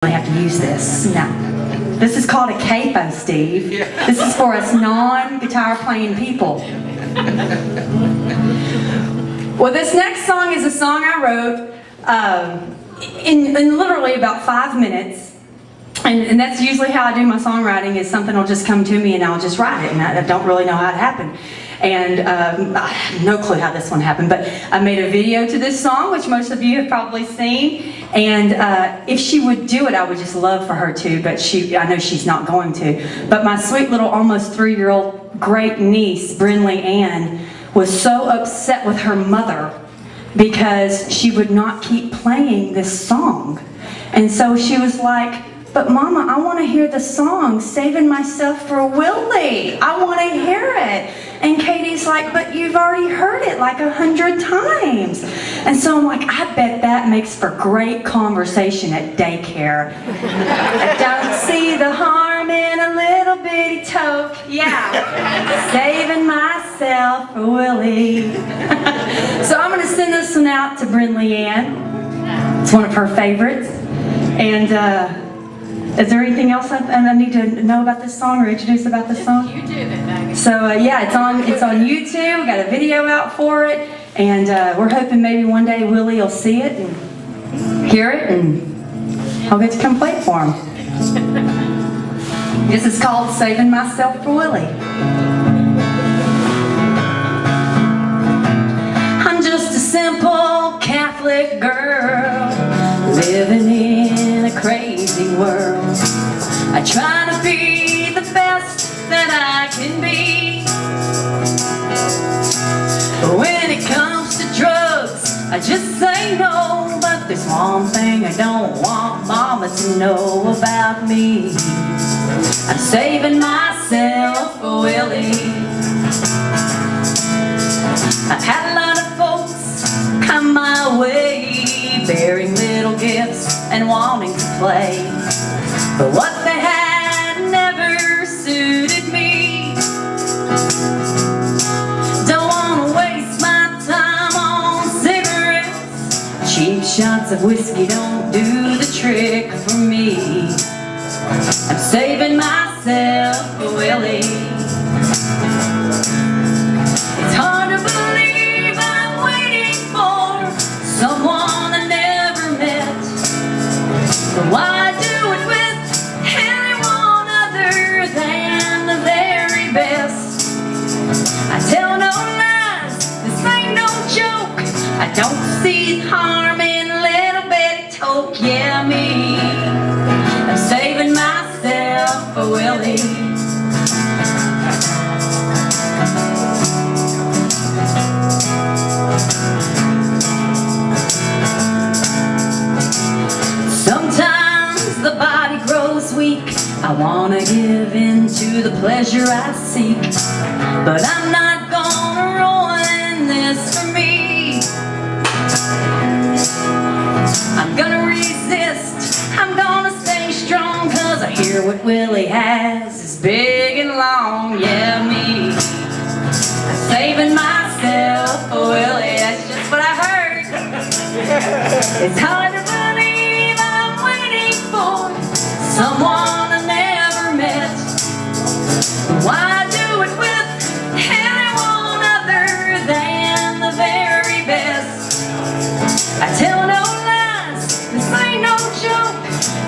I have to use this. No. This is called a capo, Steve. Yeah. This is for us non-guitar playing people. Well, this next song is a song I wrote in literally about 5 minutes. And that's usually how I do my songwriting, is something will just come to me and I'll just write it, and I don't really know how it happened. And I have no clue how this one happened, but I made a video to this song, which most of you have probably seen. And if she would do it, I would just love for her to, but I know she's not going to. But my sweet little almost 3-year-old great niece, Brinley Ann, was so upset with her mother because she would not keep playing this song. And so she was like, "But Mama, I want to hear the song, Saving Myself for Willie. I want to hear it." And Katie's like, "But you've already heard it like 100 times. And so I'm like, I bet that makes for great conversation at daycare. "I don't see the harm in a little bitty toke. Yeah, saving myself for Willie." So I'm going to send this one out to Brinley Ann. It's one of her favorites. And is there anything else I need to know about this song or introduce about this song? You do that. So yeah, it's on YouTube. We got a video out for it, and we're hoping maybe one day Willie will see it and hear it, and I'll get to come play it for him. This is called "Saving Myself for Willie." I'm just a simple Catholic girl living in a crazy world. I try to be the best that I can be. But when it comes to drugs, I just say no. But there's one thing I don't want Mama to know about me. I'm saving myself for Willie. I've had a lot of folks come my way, bearing little gifts and wanting to play, but what they had never suited me. Don't want to waste my time on cigarettes. Cheap shots of whiskey don't do the trick for me. I'm saving myself for Willie. It's hard to believe I'm waiting for someone I never met, but why do it with anyone other than the very best? I tell no lies, this ain't no joke. I don't see harm in a little bitty toke. Yeah, me, I'm saving myself for Willie. Sometimes the body grows weak. I wanna give in to the pleasure I seek, but I'm not gonna ruin this for me. I'm gonna resist, I'm gonna stay strong, cause I hear what Willie has is big and long. Yeah, me, I'm saving myself for Willie. That's just what I heard. It's hard to believe I'm waiting for someone I never met. Why do it with anyone other than the very best? I tell no lies, this ain't no joke.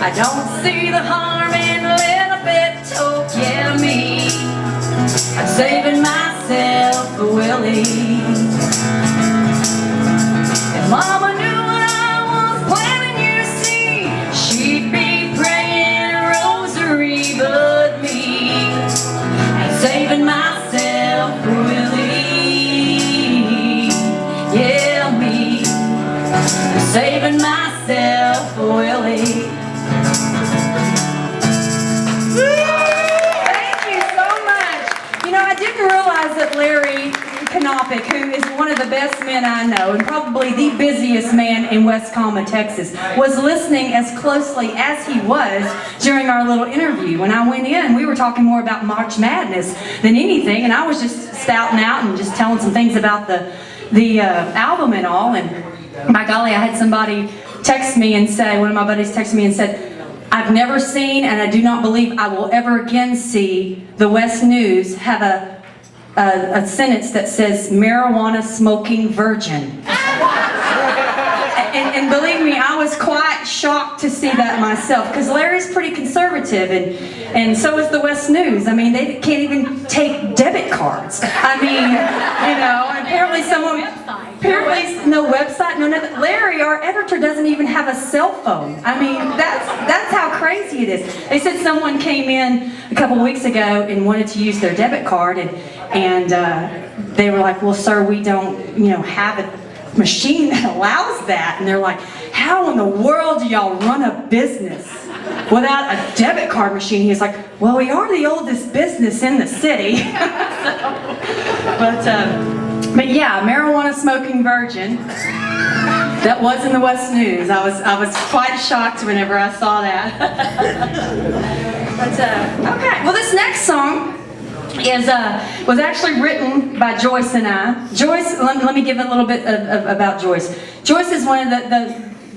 I don't see the harm in a little bit toke. Yeah, me, I'm saving myself for Willie. If Mama knew what I was planning, you see, she'd be praying a rosary. But me, I'm saving myself for Willie. Yeah, me, I'm saving myself for Willie. Thank you so much. You know, I didn't realize that Larry Canopic, who is one of the best men I know and probably the busiest man in West Coma, Texas, was listening as closely as he was during our little interview. When I went in, we were talking more about March Madness than anything, and I was just spouting out and just telling some things about the album and all. And by golly, I had somebody text me and say, one of my buddies texted me and said, I've never seen, and I do not believe I will ever again see, the West News have a sentence that says marijuana smoking virgin. And believe me, I was quite shocked to see that myself, because Larry's pretty conservative, and so is the West News. I mean, they can't even take debit cards. I mean, you know, and apparently no website, no nothing. Larry, our editor, doesn't even have a cell phone. I mean, that's how crazy it is. They said someone came in a couple weeks ago and wanted to use their debit card, and they were like, well, sir, we don't, you know, have a machine that allows that. And they're like, how in the world do y'all run a business without a debit card machine? He's like, well, we are the oldest business in the city. But yeah, marijuana smoking virgin. That was in the West News. I was quite shocked whenever I saw that. But okay, well, this next song was actually written by Joyce and I. Joyce, let me give a little bit about Joyce. Joyce is one of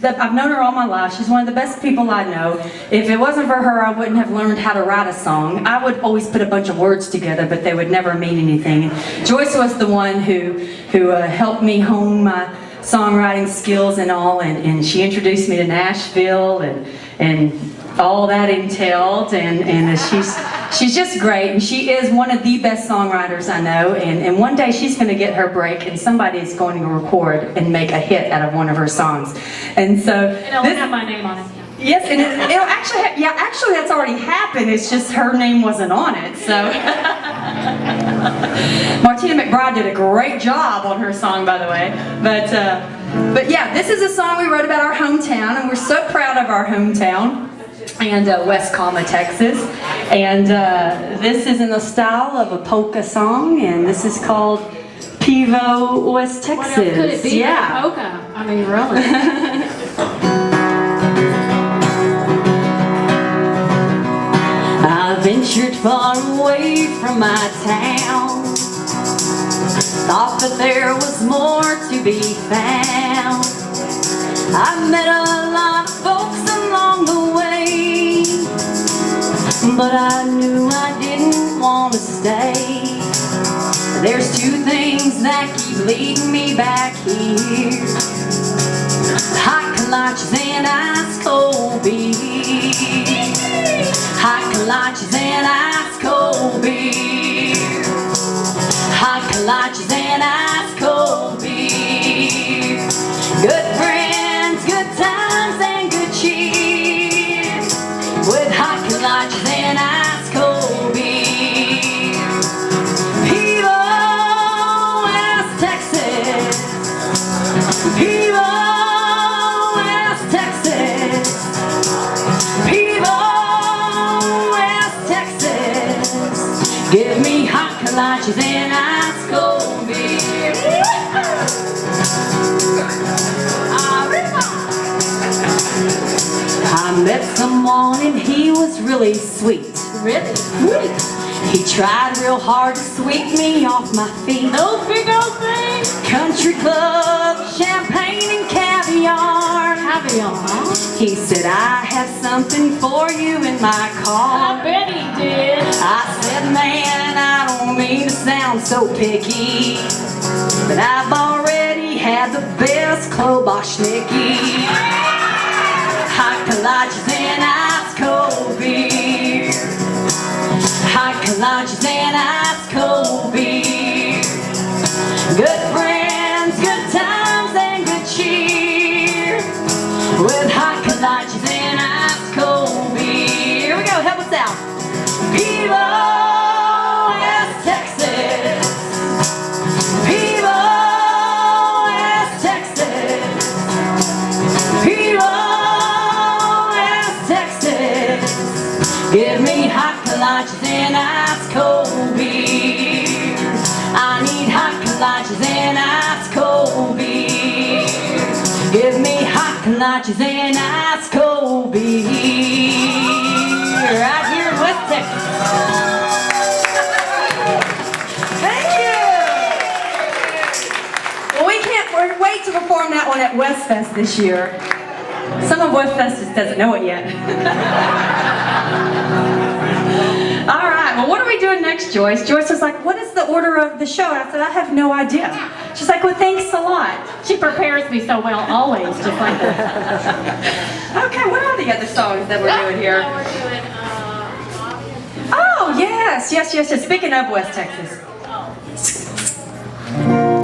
I've known her all my life. She's one of the best people I know. If it wasn't for her, I wouldn't have learned how to write a song. I would always put a bunch of words together, but they would never mean anything. And Joyce was the one who helped me hone my songwriting skills and all, and she introduced me to Nashville and all that entailed, and she's just great, and she is one of the best songwriters I know, and one day she's going to get her break, and somebody is going to record and make a hit out of one of her songs. And so it'll have my name on it. Yes, and it'll actually that's already happened. It's just her name wasn't on it. So Martina McBride did a great job on her song, by the way. But yeah, this is a song we wrote about our hometown, and we're so proud of our hometown. And West Calma, Texas. And this is in the style of a polka song, and this is called Pivo, West Texas. What else could it be but polka? I mean, really. I ventured far away from my town, thought that there was more to be found. I met a lot of folks along the way, but I knew I didn't want to stay. There's two things that keep leading me back here: hot kolaches and ice cold beer. Hot kolaches and ice cold beer. Hot kolaches and ice cold beer. Good friends, good times, and good cheer with hot kolaches and ice cold beer. Pivo, West Texas. Pivo, West Texas. Pivo, West Texas. Give me hot kolaches and ice cold beer. I met someone and he was really sweet. Really? Sweet. He tried real hard to sweep me off my feet. No big old thing. Country club, champagne and caviar. Caviar, huh? He said, I have something for you in my car. I bet he did. I said, man, I don't mean to sound so picky, but I've already had the best Kloboschnicki. Hot kolaches and ice cold beer. Hot kolaches and ice cold beer. Good friends, good times, and good cheer with hot kolaches and ice cold beer. Here we go, help us out. Pivo, West Texas. Pivo, West Texas. Pivo, West Texas. Give me hot kolaches and ice cold beer. I need hot kolaches and ice cold beer. Give me hot kolaches and ice cold beer. Right here in West Texas. Thank you. Well, we can't wait to perform that one at West Fest this year. Some of West Festus doesn't know it yet. All right, well, what are we doing next, Joyce? Joyce was like, what is the order of the show? And I said, I have no idea. She's like, well, thanks a lot. She prepares me so well, always, just like this. Okay, what are the other songs that we're doing here? Now we're doing, Oh, yes. Speaking of West Texas.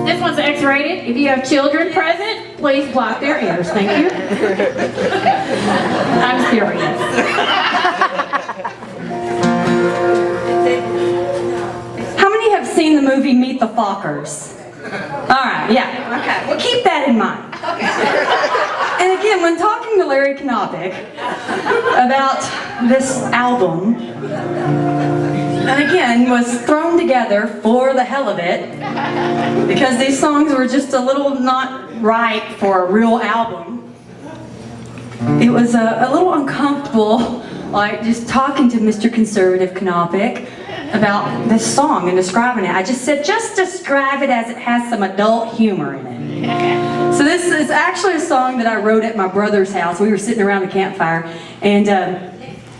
this one's X-rated. If you have children present, please block their ears. Thank you. I'm serious. How many have seen the movie Meet the Fockers? All right, yeah, okay. Well, keep that in mind. And again, when talking to Larry Knopick about this album, and again, was thrown together for the hell of it, because these songs were just a little not right for a real album. It was a little uncomfortable, like just talking to Mr. Conservative Knopick about this song and describing it. I just said, just describe it as it has some adult humor in it. So this is actually a song that I wrote at my brother's house. We were sitting around the campfire, and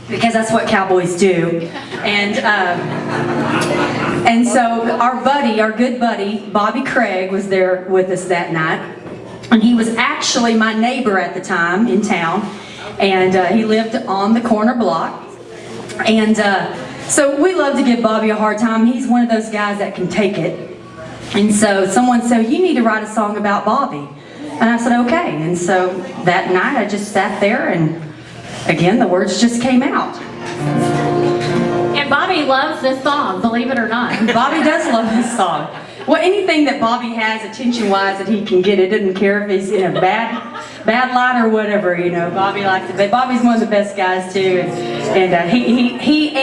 because that's what cowboys do. And so our good buddy, Bobby Craig, was there with us that night. And he was actually my neighbor at the time in town. And he lived on the corner block. And so we love to give Bobby a hard time. He's one of those guys that can take it. And so someone said, you need to write a song about Bobby. And I said, okay. And so that night I just sat there, and again, the words just came out. And Bobby loves this song, believe it or not. Bobby does love this song. Well, anything that Bobby has attention-wise that he can get, it doesn't care if he's in a bad light or whatever, you know. Bobby likes it. But Bobby's one of the best guys too, and he